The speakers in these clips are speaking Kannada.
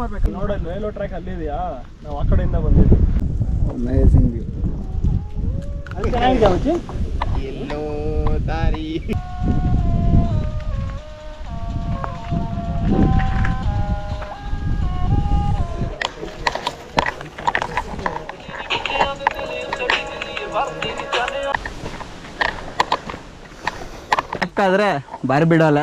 ಮಾಡ್ಬೇಕು. ನೋಡಿ ರೈಲ್ವೆ ಟ್ರ್ಯಾಕ್ ಅಲ್ಲಿದೆಯಾ, ನಾವು ಆ ಕಡೆಯಿಂದ ಬಂದಿದ್ವಿ. Amazing view. ಅಲ್ಲಿ ಚೆನ್ನಾಗಿದೆ ಮಚ್ಚಿ. ಎಲ್ಲೋ ದಾರಿ. ಆದ್ರೆ ಬಾರಿ ಬಿಡೋಲ್ಲ.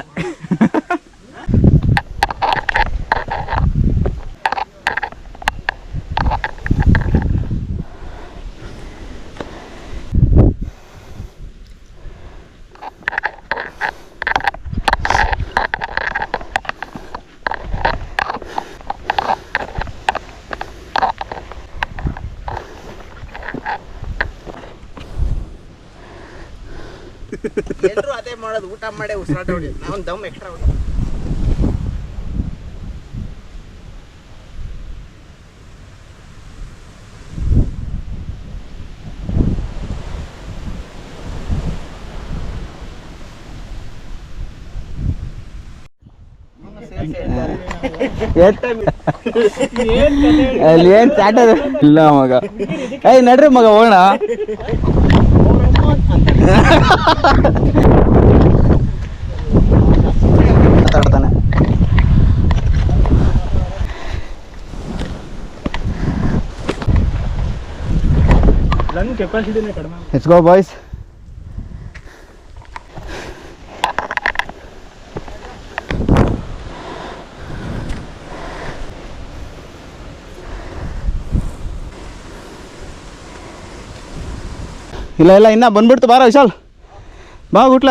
ಎಲ್ಲರೂ ಅದೇ ಮಾಡೋದು, ಊಟ ಮಾಡಿ ಉಸಿರಾಟ ಹೊಡಿ. ನಾವು ದಮ್ ಎಕ್ಸ್ಟ್ರಾ ಹೊಡಿ. ಅಲ್ಲಿ ಏನ್ ಚಾಟ ಇಲ್ಲ ಮಗ. ನಡ್ರಿ ಮಗ ಹೋಗೋಣ. ಮಾತಾಡ್ತಾನೆ. ಲಂಗ್ ಕೆಪಾಸಿಟಿನೇ ಕಡಿಮೆ. Let's go boys. ಇಲ್ಲ ಇನ್ನ ಬಂದ್ಬಿಡ್ತು. ಬಾರ ವಿಶಾಲ್, ಬಾ ಗುಟ್ಲ.